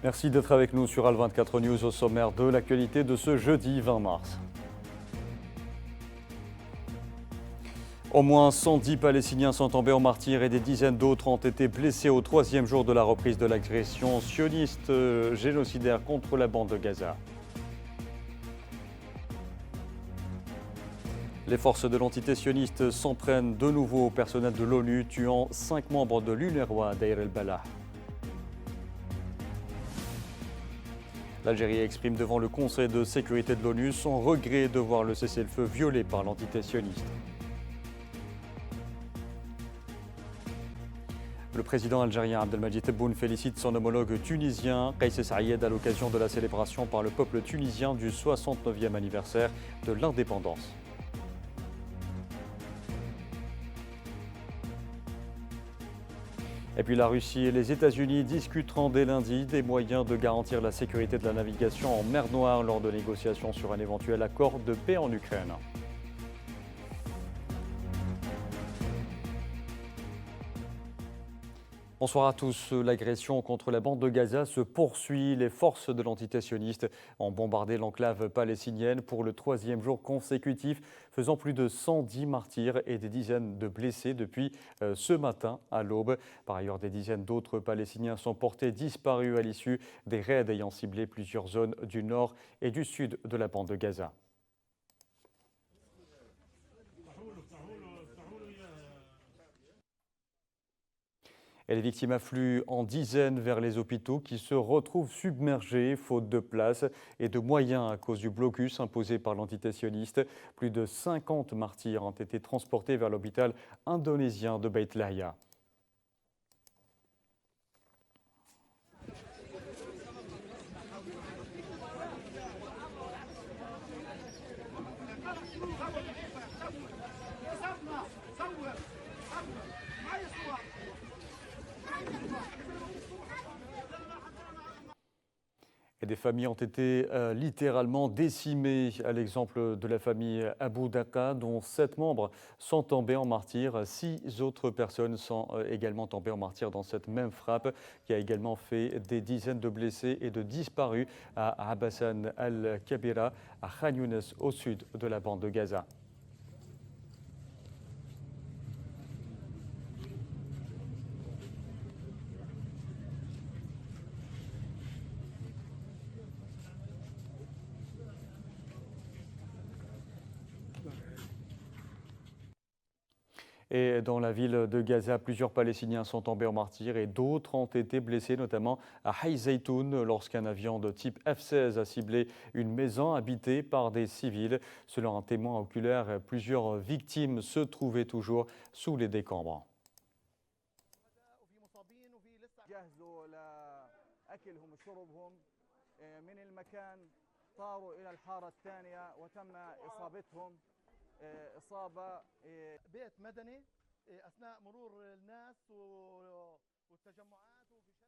Merci d'être avec nous sur Al24 News au sommaire de l'actualité de ce jeudi 20 mars. Au moins 110 Palestiniens sont tombés en martyrs et des dizaines d'autres ont été blessés au troisième jour de la reprise de l'agression sioniste génocidaire contre la bande de Gaza. Les forces de l'entité sioniste s'en prennent de nouveau au personnel de l'ONU, tuant 5 membres de l'UNRWA Deir el-Balah. L'Algérie exprime devant le Conseil de sécurité de l'ONU son regret de voir le cessez-le-feu violé par l'entité sioniste. Le président algérien Abdelmadjid Tebboune félicite son homologue tunisien Kais Saïed à l'occasion de la célébration par le peuple tunisien du 69e anniversaire de l'indépendance. Et puis la Russie et les États-Unis discuteront dès lundi des moyens de garantir la sécurité de la navigation en mer Noire lors de négociations sur un éventuel accord de paix en Ukraine. Bonsoir à tous. L'agression contre la bande de Gaza se poursuit. Les forces de l'entité sioniste ont bombardé l'enclave palestinienne pour le troisième jour consécutif, faisant plus de 110 martyrs et des dizaines de blessés depuis ce matin à l'aube. Par ailleurs, des dizaines d'autres Palestiniens sont portés disparus à l'issue des raids ayant ciblé plusieurs zones du nord et du sud de la bande de Gaza. Et les victimes affluent en dizaines vers les hôpitaux qui se retrouvent submergés faute de place et de moyens à cause du blocus imposé par l'entité sioniste. Plus de 50 martyrs ont été transportés vers l'hôpital indonésien de Beit Lahia. Et des familles ont été littéralement décimées, à l'exemple de la famille Abou Daka, dont 7 membres sont tombés en martyrs. 6 autres personnes sont également tombées en martyrs dans cette même frappe, qui a également fait des dizaines de blessés et de disparus à Abbasan al-Kabira, à Khan Younes, au sud de la bande de Gaza. Et dans la ville de Gaza, plusieurs Palestiniens sont tombés en martyrs et d'autres ont été blessés, notamment à Hay Zaytoun, lorsqu'un avion de type F-16 a ciblé une maison habitée par des civils. Selon un témoin oculaire, plusieurs victimes se trouvaient toujours sous les décombres. بيت مدني اثناء مرور الناس والتجمعات وفي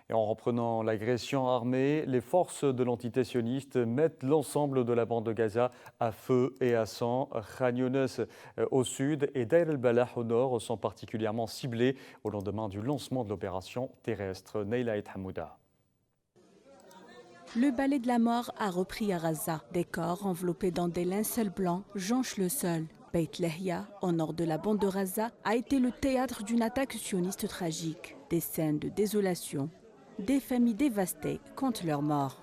Et en reprenant l'agression armée, les forces de l'entité sioniste mettent l'ensemble de la bande de Gaza à feu et à sang. Khan Younes au sud et Deir el-Balah au nord sont particulièrement ciblés au lendemain du lancement de l'opération terrestre. Neila et Hamouda. Le balai de la mort a repris à Gaza. Des corps enveloppés dans des linceuls blancs jonchent le sol. Beit Lahia, au nord de la bande de Gaza, a été le théâtre d'une attaque sioniste tragique. Des scènes de désolation, des familles dévastées comptent leurs morts.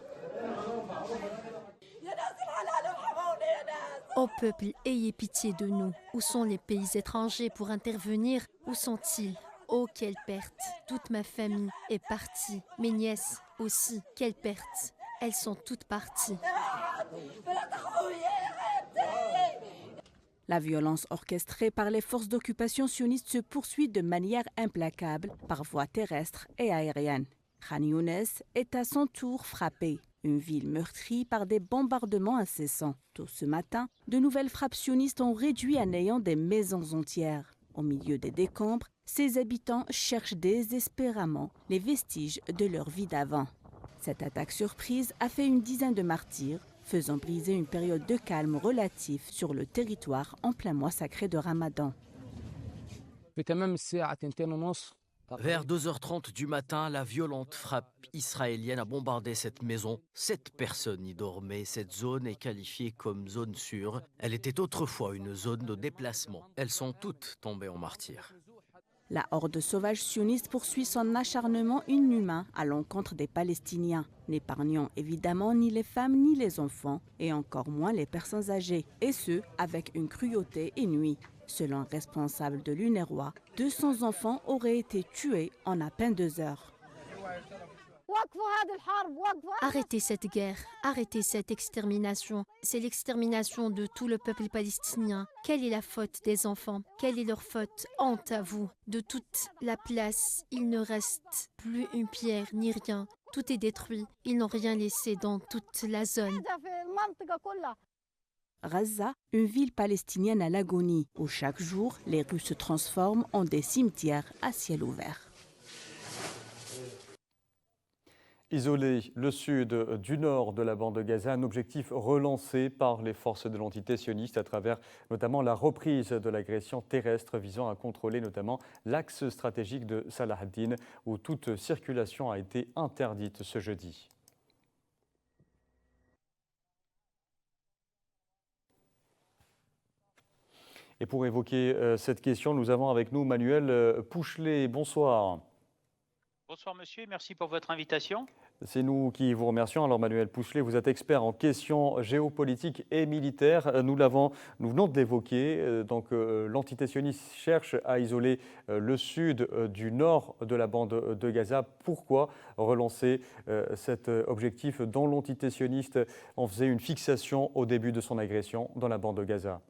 Ô peuple, ayez pitié de nous. Où sont les pays étrangers pour intervenir? Où sont-ils? Oh, quelle perte! Toute ma famille est partie. Mes nièces aussi. Quelle perte! Elles sont toutes parties. La violence orchestrée par les forces d'occupation sionistes se poursuit de manière implacable par voie terrestre et aérienne. Khan Younes est à son tour frappée. Une ville meurtrie par des bombardements incessants. Tôt ce matin, de nouvelles frappes sionistes ont réduit à néant des maisons entières. Au milieu des décombres, ses habitants cherchent désespérément les vestiges de leur vie d'avant. Cette attaque surprise a fait une dizaine de martyrs, faisant briser une période de calme relatif sur le territoire en plein mois sacré de Ramadan. في تمام الساعة 2:30 Vers 2h30 du matin, la violente frappe israélienne a bombardé cette maison. 7 personnes y dormaient. Cette zone est qualifiée comme zone sûre. Elle était autrefois une zone de déplacement. Elles sont toutes tombées en martyrs. La horde sauvage sioniste poursuit son acharnement inhumain à l'encontre des Palestiniens, n'épargnant évidemment ni les femmes ni les enfants, et encore moins les personnes âgées, et ce, avec une cruauté inouïe. Selon un responsable de l'UNRWA, 200 enfants auraient été tués en à peine 2 heures. Arrêtez cette guerre, arrêtez cette extermination. C'est l'extermination de tout le peuple palestinien. Quelle est la faute des enfants? Quelle est leur faute? Honte à vous. De toute la place, il ne reste plus une pierre ni rien. Tout est détruit. Ils n'ont rien laissé dans toute la zone. Gaza, une ville palestinienne à l'agonie, où chaque jour, les rues se transforment en des cimetières à ciel ouvert. Isoler le sud du nord de la bande de Gaza, un objectif relancé par les forces de l'entité sioniste à travers notamment la reprise de l'agression terrestre visant à contrôler notamment l'axe stratégique de Salah ad-Din où toute circulation a été interdite ce jeudi. Et pour évoquer cette question, nous avons avec nous Manuel Pouchelet. Bonsoir. Bonsoir monsieur, merci pour votre invitation. C'est nous qui vous remercions. Alors Manuel Pouchelet, vous êtes expert en questions géopolitiques et militaires. Nous venons de l'évoquer. L'entité sioniste cherche à isoler le sud du nord de la bande de Gaza. Pourquoi relancer cet objectif dont l'entité sioniste en faisait une fixation au début de son agression dans la bande de Gaza?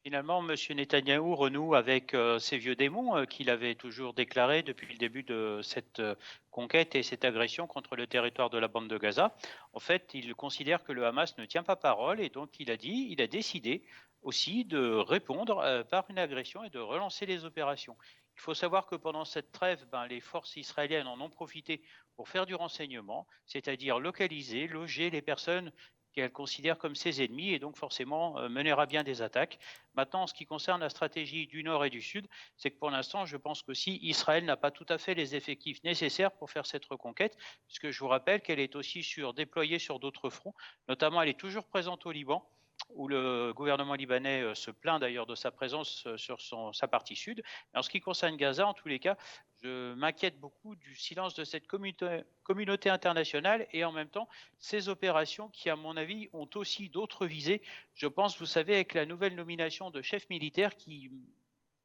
Finalement, M. Netanyahou renoue avec ses vieux démons qu'il avait toujours déclarés depuis le début de cette conquête et cette agression contre le territoire de la bande de Gaza. En fait, il considère que le Hamas ne tient pas parole et donc il a décidé aussi de répondre par une agression et de relancer les opérations. Il faut savoir que pendant cette trêve, les forces israéliennes en ont profité pour faire du renseignement, c'est-à-dire localiser, loger les personnes qu'elle considère comme ses ennemis et donc forcément mener à bien des attaques. Maintenant, en ce qui concerne la stratégie du Nord et du Sud, c'est que pour l'instant, je pense qu'aussi Israël n'a pas tout à fait les effectifs nécessaires pour faire cette reconquête, puisque je vous rappelle qu'elle est aussi déployée sur d'autres fronts, notamment elle est toujours présente au Liban, où le gouvernement libanais se plaint d'ailleurs de sa présence sur sa partie sud. Mais en ce qui concerne Gaza, en tous les cas, je m'inquiète beaucoup du silence de cette communauté internationale et en même temps, ces opérations qui, à mon avis, ont aussi d'autres visées. Je pense, vous savez, avec la nouvelle nomination de chefs militaires qui,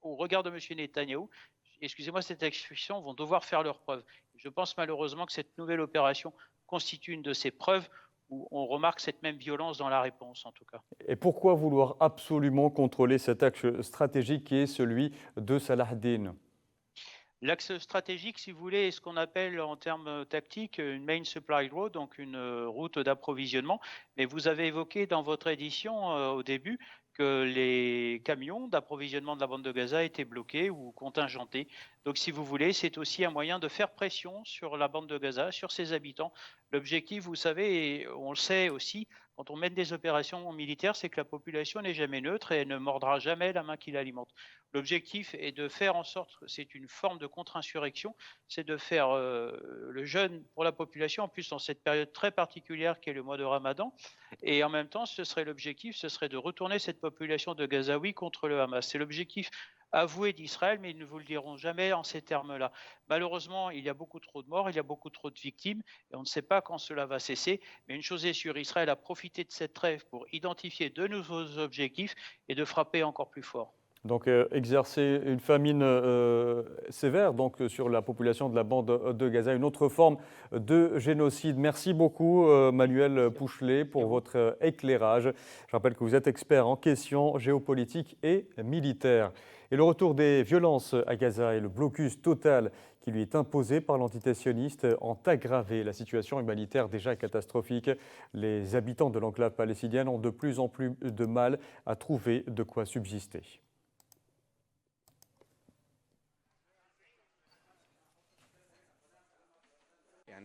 au regard de M. Netanyahou, excusez-moi cette expression, vont devoir faire leurs preuves. Je pense malheureusement que cette nouvelle opération constitue une de ces preuves où on remarque cette même violence dans la réponse, en tout cas. Et pourquoi vouloir absolument contrôler cet axe stratégique qui est celui de Salah ad-Din? L'axe stratégique, si vous voulez, est ce qu'on appelle en termes tactiques une main supply road, donc une route d'approvisionnement. Mais vous avez évoqué dans votre édition au début que les camions d'approvisionnement de la bande de Gaza étaient bloqués ou contingentés. Donc, si vous voulez, c'est aussi un moyen de faire pression sur la bande de Gaza, sur ses habitants. L'objectif, vous savez, et on le sait aussi, quand on mène des opérations militaires, c'est que la population n'est jamais neutre et elle ne mordra jamais la main qui l'alimente. L'objectif est de faire en sorte que c'est une forme de contre-insurrection, c'est de faire le jeûne pour la population, en plus dans cette période très particulière qui est le mois de Ramadan. Et en même temps, l'objectif, ce serait de retourner cette population de Gazaouis contre le Hamas. C'est l'objectif avoué d'Israël, mais ils ne vous le diront jamais en ces termes-là. Malheureusement, il y a beaucoup trop de morts, il y a beaucoup trop de victimes, et on ne sait pas quand cela va cesser. Mais une chose est sûre, Israël a profité de cette trêve pour identifier de nouveaux objectifs et de frapper encore plus fort. Donc exercer une famine sévère sur la population de la bande de Gaza, une autre forme de génocide. Merci beaucoup Manuel Pouchelet pour votre éclairage. Je rappelle que vous êtes expert en questions géopolitiques et militaires. Et le retour des violences à Gaza et le blocus total qui lui est imposé par l'entité sioniste ont aggravé la situation humanitaire déjà catastrophique. Les habitants de l'enclave palestinienne ont de plus en plus de mal à trouver de quoi subsister.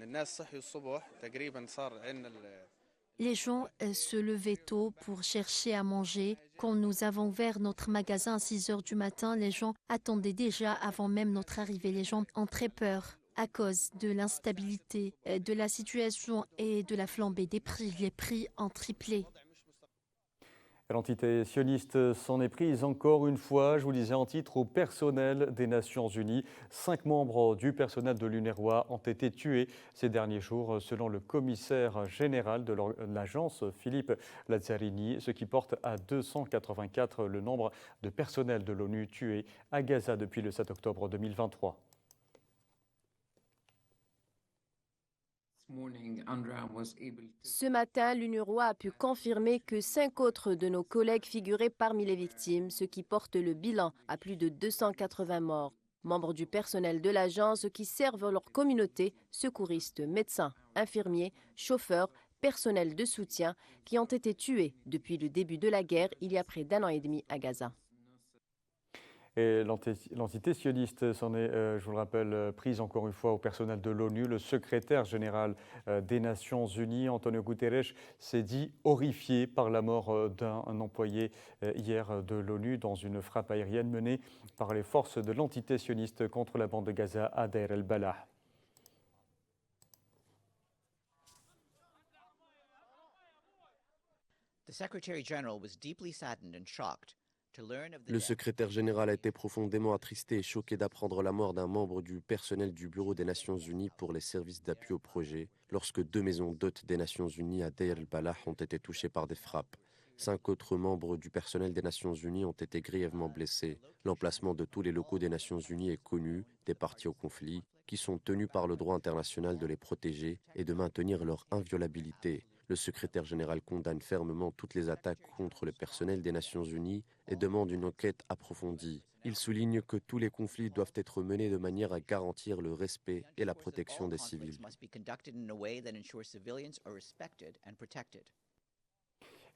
الناس صحيوا الصبح تقريبا صار عندنا Les gens se levaient tôt pour chercher à manger. Quand nous avons ouvert notre magasin à 6 heures du matin, les gens attendaient déjà avant même notre arrivée. Les gens ont très peur à cause de l'instabilité de la situation et de la flambée des prix. Les prix ont triplé. L'entité sioniste s'en est prise encore une fois, je vous disais en titre, au personnel des Nations Unies. 5 membres du personnel de l'UNRWA ont été tués ces derniers jours, selon le commissaire général de l'agence, Philippe Lazzarini, ce qui porte à 284 le nombre de personnels de l'ONU tués à Gaza depuis le 7 octobre 2023. Ce matin, l'UNRWA a pu confirmer que 5 autres de nos collègues figuraient parmi les victimes, ce qui porte le bilan à plus de 280 morts. Membres du personnel de l'agence qui servent leur communauté, secouristes, médecins, infirmiers, chauffeurs, personnel de soutien, qui ont été tués depuis le début de la guerre il y a près d'1 an et demi à Gaza. Et l'entité sioniste s'en est, je vous le rappelle, prise encore une fois au personnel de l'ONU. Le secrétaire général des Nations Unies, Antonio Guterres, s'est dit horrifié par la mort d'un employé hier de l'ONU dans une frappe aérienne menée par les forces de l'entité sioniste contre la bande de Gaza à Deir el-Balah. Le secrétaire général a été profondément attristé et choqué d'apprendre la mort d'un membre du personnel du Bureau des Nations Unies pour les services d'appui au projet, lorsque 2 maisons d'hôtes des Nations Unies à Deir el-Balah ont été touchées par des frappes. 5 autres membres du personnel des Nations Unies ont été grièvement blessés. L'emplacement de tous les locaux des Nations Unies est connu, des parties au conflit, qui sont tenus par le droit international de les protéger et de maintenir leur inviolabilité. Le secrétaire général condamne fermement toutes les attaques contre le personnel des Nations Unies et demande une enquête approfondie. Il souligne que tous les conflits doivent être menés de manière à garantir le respect et la protection des civils.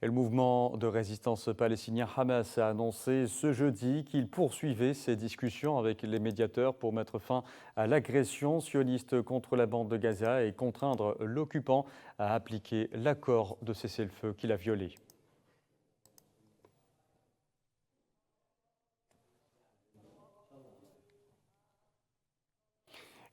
Et le mouvement de résistance palestinien Hamas a annoncé ce jeudi qu'il poursuivait ses discussions avec les médiateurs pour mettre fin à l'agression sioniste contre la bande de Gaza et contraindre l'occupant à appliquer l'accord de cessez-le-feu qu'il a violé.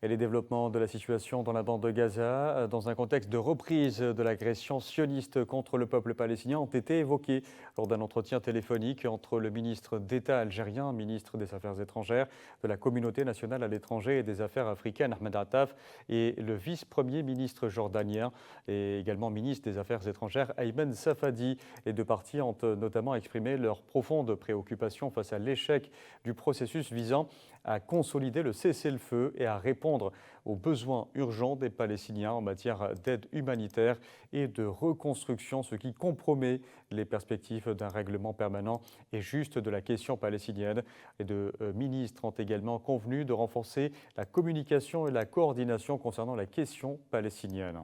Et les développements de la situation dans la bande de Gaza, dans un contexte de reprise de l'agression sioniste contre le peuple palestinien, ont été évoqués lors d'un entretien téléphonique entre le ministre d'État algérien, ministre des Affaires étrangères, de la communauté nationale à l'étranger et des Affaires africaines, Ahmed Attaf, et le vice-premier ministre jordanien et également ministre des Affaires étrangères, Ayman Safadi. Les deux parties ont notamment exprimé leur profonde préoccupation face à l'échec du processus visant à consolider le cessez-le-feu et à répondre aux besoins urgents des Palestiniens en matière d'aide humanitaire et de reconstruction, ce qui compromet les perspectives d'un règlement permanent et juste de la question palestinienne. Les deux ministres ont également convenu de renforcer la communication et la coordination concernant la question palestinienne.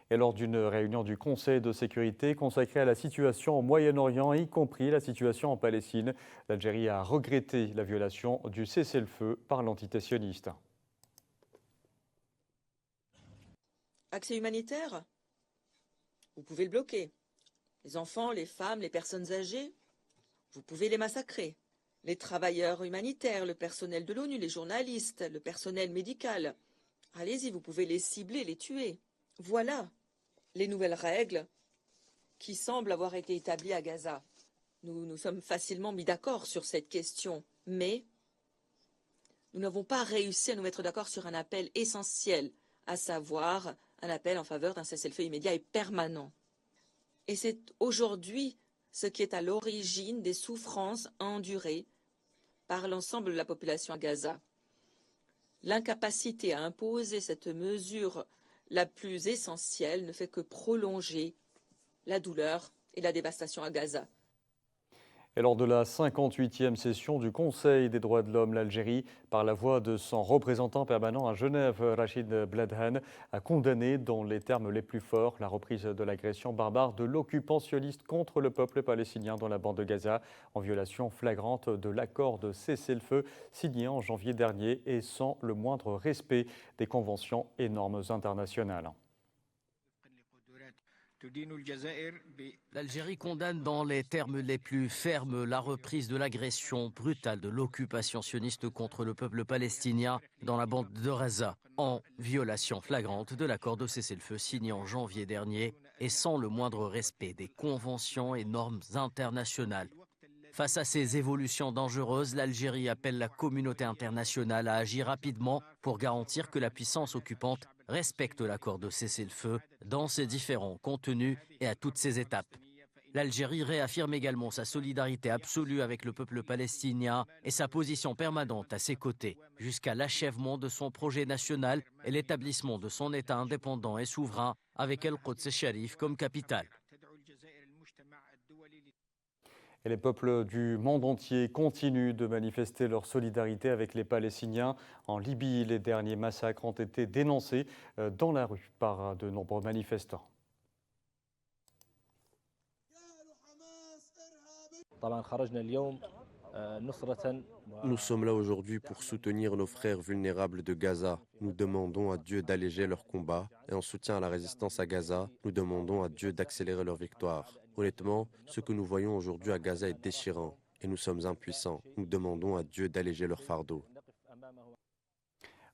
Et lors d'une réunion du Conseil de sécurité consacrée à la situation au Moyen-Orient, y compris la situation en Palestine, l'Algérie a regretté la violation du cessez-le-feu par l'entité sioniste. Accès humanitaire, vous pouvez le bloquer. Les enfants, les femmes, les personnes âgées, vous pouvez les massacrer. Les travailleurs humanitaires, le personnel de l'ONU, les journalistes, le personnel médical, allez-y, vous pouvez les cibler, les tuer. Voilà les nouvelles règles qui semblent avoir été établies à Gaza. Nous sommes facilement mis d'accord sur cette question, mais nous n'avons pas réussi à nous mettre d'accord sur un appel essentiel, à savoir un appel en faveur d'un cessez-le-feu immédiat et permanent. Et c'est aujourd'hui ce qui est à l'origine des souffrances endurées par l'ensemble de la population à Gaza. L'incapacité à imposer cette mesure la plus essentielle ne fait que prolonger la douleur et la dévastation à Gaza. Et lors de la 58e session du Conseil des droits de l'homme, l'Algérie, par la voix de son représentant permanent à Genève, Rachid Bledhan, a condamné dans les termes les plus forts la reprise de l'agression barbare de l'occupant sioniste contre le peuple palestinien dans la bande de Gaza, en violation flagrante de l'accord de cessez-le-feu signé en janvier dernier et sans le moindre respect des conventions et normes internationales. L'Algérie condamne dans les termes les plus fermes la reprise de l'agression brutale de l'occupation sioniste contre le peuple palestinien dans la bande de Gaza, en violation flagrante de l'accord de cessez-le-feu signé en janvier dernier et sans le moindre respect des conventions et normes internationales. Face à ces évolutions dangereuses, l'Algérie appelle la communauté internationale à agir rapidement pour garantir que la puissance occupante respecte l'accord de cessez-le-feu dans ses différents contenus et à toutes ses étapes. L'Algérie réaffirme également sa solidarité absolue avec le peuple palestinien et sa position permanente à ses côtés, jusqu'à l'achèvement de son projet national et l'établissement de son État indépendant et souverain avec El-Quds Sharif comme capitale. Et les peuples du monde entier continuent de manifester leur solidarité avec les Palestiniens. En Libye, les derniers massacres ont été dénoncés dans la rue par de nombreux manifestants. Nous sommes là aujourd'hui pour soutenir nos frères vulnérables de Gaza. Nous demandons à Dieu d'alléger leur combat et en soutien à la résistance à Gaza, nous demandons à Dieu d'accélérer leur victoire. Honnêtement, ce que nous voyons aujourd'hui à Gaza est déchirant et nous sommes impuissants. Nous demandons à Dieu d'alléger leur fardeau.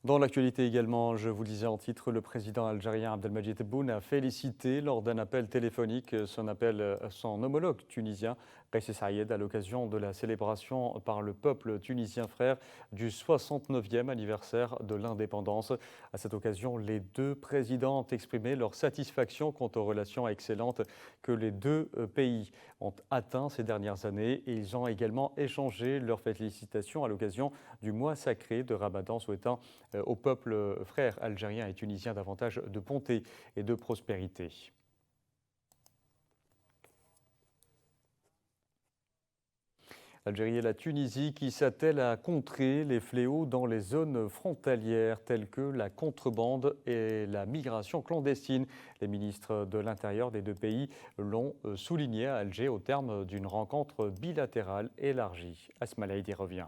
Dans l'actualité également, je vous disais en titre, le président algérien Abdelmadjid Tebboune a félicité lors d'un appel téléphonique son homologue tunisien, Kais Saïed, à l'occasion de la célébration par le peuple tunisien frère du 69e anniversaire de l'indépendance. À cette occasion, les deux présidents ont exprimé leur satisfaction quant aux relations excellentes que les deux pays ont atteint ces dernières années et ils ont également échangé leurs félicitations à l'occasion du mois sacré de Ramadan, souhaitant au peuple frère algérien et tunisien davantage de bonté et de prospérité. L'Algérie et la Tunisie qui s'attellent à contrer les fléaux dans les zones frontalières telles que la contrebande et la migration clandestine. Les ministres de l'Intérieur des deux pays l'ont souligné à Alger au terme d'une rencontre bilatérale élargie. Asma Laïdi revient.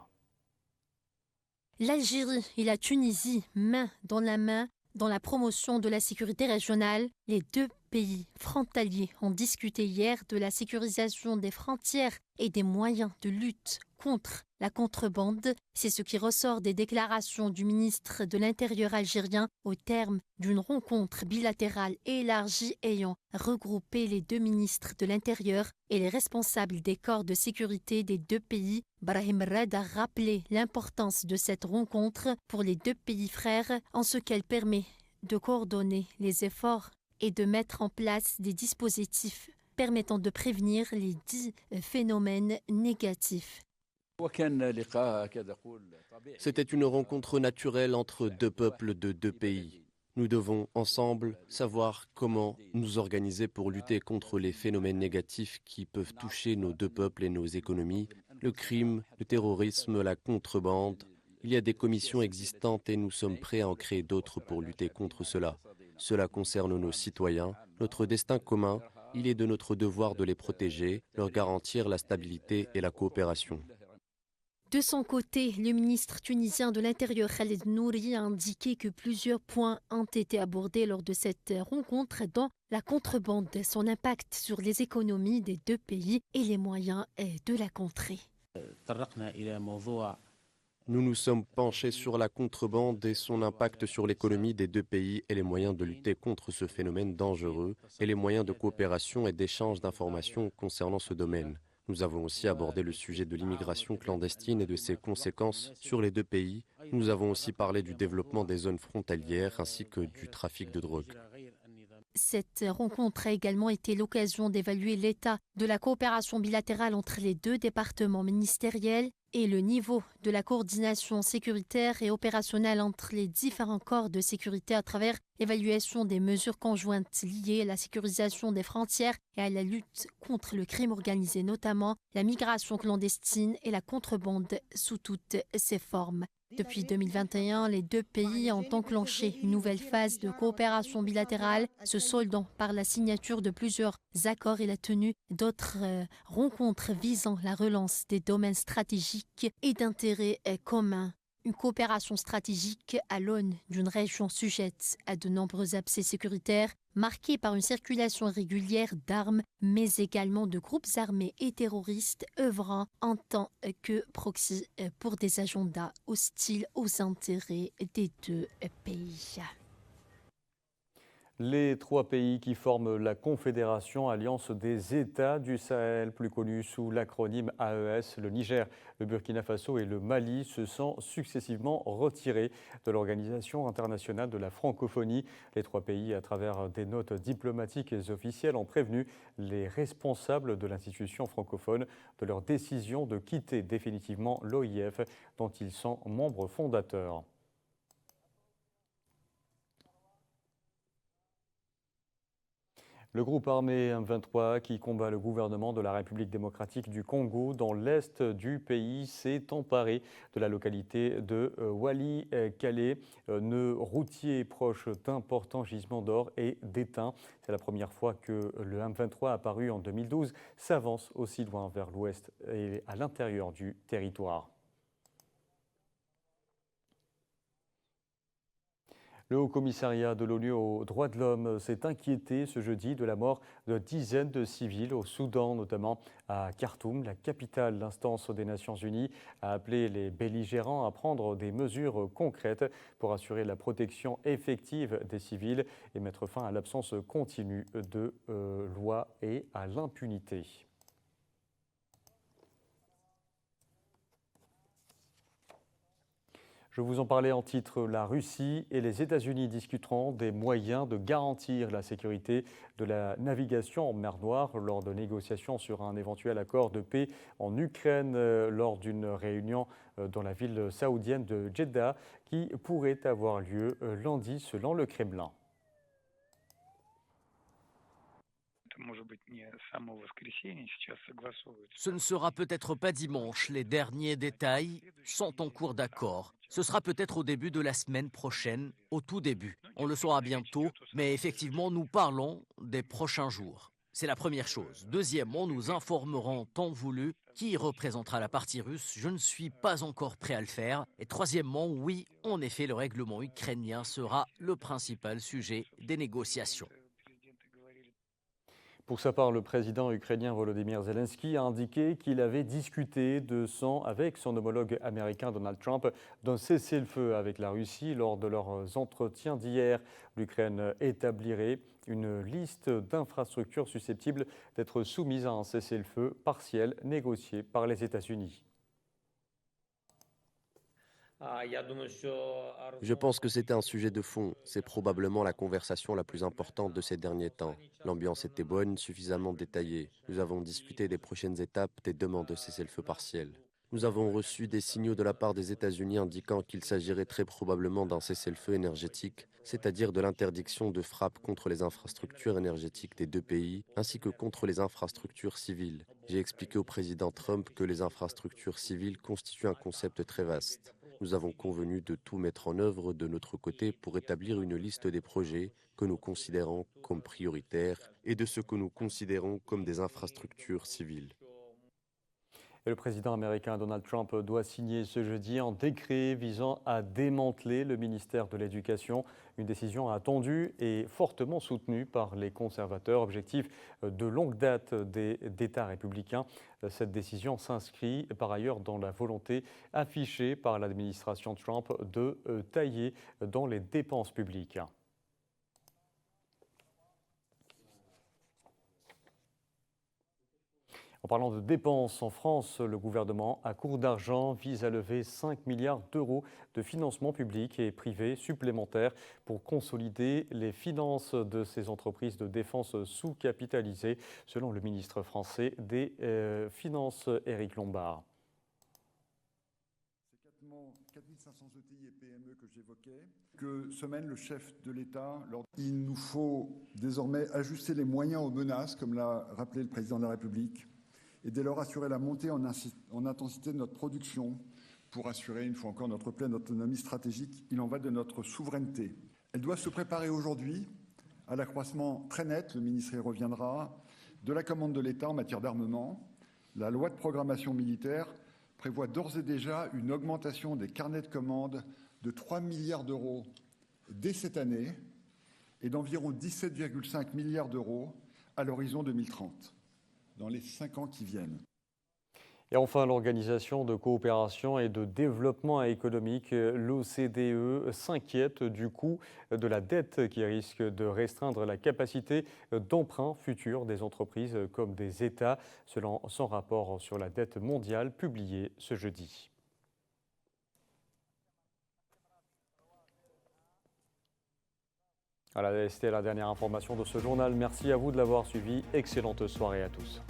L'Algérie et la Tunisie, main dans la main, dans la promotion de la sécurité régionale, les deux pays frontaliers ont discuté hier de la sécurisation des frontières et des moyens de lutte contre la contrebande. C'est ce qui ressort des déclarations du ministre de l'Intérieur algérien au terme d'une rencontre bilatérale élargie ayant regroupé les deux ministres de l'Intérieur et les responsables des corps de sécurité des deux pays. Brahim Red a rappelé l'importance de cette rencontre pour les deux pays frères en ce qu'elle permet de coordonner les efforts et de mettre en place des dispositifs permettant de prévenir les dits phénomènes négatifs. C'était une rencontre naturelle entre deux peuples de deux pays. Nous devons ensemble savoir comment nous organiser pour lutter contre les phénomènes négatifs qui peuvent toucher nos deux peuples et nos économies, le crime, le terrorisme, la contrebande. Il y a des commissions existantes et nous sommes prêts à en créer d'autres pour lutter contre cela. Cela concerne nos citoyens, notre destin commun. Il est de notre devoir de les protéger, leur garantir la stabilité et la coopération. De son côté, le ministre tunisien de l'Intérieur Khaled Nouri a indiqué que plusieurs points ont été abordés lors de cette rencontre, dont la contrebande, son impact sur les économies des deux pays et les moyens de la contrer. Nous nous sommes penchés sur la contrebande et son impact sur l'économie des deux pays et les moyens de lutter contre ce phénomène dangereux et les moyens de coopération et d'échange d'informations concernant ce domaine. Nous avons aussi abordé le sujet de l'immigration clandestine et de ses conséquences sur les deux pays. Nous avons aussi parlé du développement des zones frontalières ainsi que du trafic de drogue. Cette rencontre a également été l'occasion d'évaluer l'état de la coopération bilatérale entre les deux départements ministériels et le niveau de la coordination sécuritaire et opérationnelle entre les différents corps de sécurité à travers l'évaluation des mesures conjointes liées à la sécurisation des frontières et à la lutte contre le crime organisé, notamment la migration clandestine et la contrebande sous toutes ses formes. Depuis 2021, les deux pays ont enclenché une nouvelle phase de coopération bilatérale, se soldant par la signature de plusieurs accords et la tenue d'autres rencontres visant la relance des domaines stratégiques et d'intérêt commun. Une coopération stratégique à l'aune d'une région sujette à de nombreux abcès sécuritaires, marquée par une circulation régulière d'armes, mais également de groupes armés et terroristes œuvrant en tant que proxy pour des agendas hostiles aux intérêts des deux pays. Les trois pays qui forment la Confédération Alliance des États du Sahel, plus connue sous l'acronyme AES, le Niger, le Burkina Faso et le Mali, se sont successivement retirés de l'Organisation internationale de la francophonie. Les trois pays, à travers des notes diplomatiques et officielles, ont prévenu les responsables de l'institution francophone de leur décision de quitter définitivement l'OIF, dont ils sont membres fondateurs. Le groupe armé M23 qui combat le gouvernement de la République démocratique du Congo dans l'est du pays s'est emparé de la localité de Wali-Calais, nœud routier proche d'importants gisements d'or et d'étain. C'est la première fois que le M23 apparu en 2012 s'avance aussi loin vers l'ouest et à l'intérieur du territoire. Le Haut-Commissariat de l'ONU aux droits de l'homme s'est inquiété ce jeudi de la mort de dizaines de civils au Soudan, notamment à Khartoum. La capitale, l'instance des Nations Unies, a appelé les belligérants à prendre des mesures concrètes pour assurer la protection effective des civils et mettre fin à l'absence continue de loi et à l'impunité. Je vous en parlais en titre, la Russie et les États-Unis discuteront des moyens de garantir la sécurité de la navigation en mer Noire lors de négociations sur un éventuel accord de paix en Ukraine lors d'une réunion dans la ville saoudienne de Jeddah qui pourrait avoir lieu lundi selon le Kremlin. Ce ne sera peut-être pas dimanche, les derniers détails sont en cours d'accord. Ce sera peut-être au début de la semaine prochaine, au tout début. On le saura bientôt, mais effectivement, nous parlons des prochains jours. C'est la première chose. Deuxièmement, nous informerons en temps voulu qui représentera la partie russe. Je ne suis pas encore prêt à le faire. Et troisièmement, oui, en effet, le règlement ukrainien sera le principal sujet des négociations. Pour sa part, le président ukrainien Volodymyr Zelensky a indiqué qu'il avait discuté avec son homologue américain Donald Trump d'un cessez-le-feu avec la Russie lors de leurs entretiens d'hier. L'Ukraine établirait une liste d'infrastructures susceptibles d'être soumises à un cessez-le-feu partiel négocié par les États-Unis. Je pense que c'était un sujet de fond. C'est probablement la conversation la plus importante de ces derniers temps. L'ambiance était bonne, suffisamment détaillée. Nous avons discuté des prochaines étapes des demandes de cessez-le-feu partiel. Nous avons reçu des signaux de la part des États-Unis indiquant qu'il s'agirait très probablement d'un cessez-le-feu énergétique, c'est-à-dire de l'interdiction de frappe contre les infrastructures énergétiques des deux pays, ainsi que contre les infrastructures civiles. J'ai expliqué au président Trump que les infrastructures civiles constituent un concept très vaste. Nous avons convenu de tout mettre en œuvre de notre côté pour établir une liste des projets que nous considérons comme prioritaires et de ce que nous considérons comme des infrastructures civiles. Et le président américain Donald Trump doit signer ce jeudi un décret visant à démanteler le ministère de l'Éducation. Une décision attendue et fortement soutenue par les conservateurs. Objectif de longue date d'État républicain. Cette décision s'inscrit par ailleurs dans la volonté affichée par l'administration Trump de tailler dans les dépenses publiques. En parlant de dépenses, en France, le gouvernement, à court d'argent, vise à lever 5 milliards d'euros de financement public et privé supplémentaires pour consolider les finances de ces entreprises de défense sous-capitalisées, selon le ministre français des Finances, Éric Lombard. ETI et PME que j'évoquais, que semaine le chef de l'État. Il nous faut désormais ajuster les moyens aux menaces, comme l'a rappelé le président de la République, et dès lors assurer la montée en intensité de notre production pour assurer, une fois encore, notre pleine autonomie stratégique. Il en va de notre souveraineté. Elle doit se préparer aujourd'hui à l'accroissement très net, le ministre y reviendra, de la commande de l'État en matière d'armement. La loi de programmation militaire prévoit d'ores et déjà une augmentation des carnets de commandes de 3 milliards d'euros dès cette année et d'environ 17,5 milliards d'euros à l'horizon 2030, dans les 5 ans qui viennent. Et enfin, l'Organisation de coopération et de développement économique, l'OCDE, s'inquiète du coût de la dette qui risque de restreindre la capacité d'emprunt futur des entreprises comme des États, selon son rapport sur la dette mondiale publié ce jeudi. Voilà, c'était la dernière information de ce journal. Merci à vous de l'avoir suivi. Excellente soirée à tous.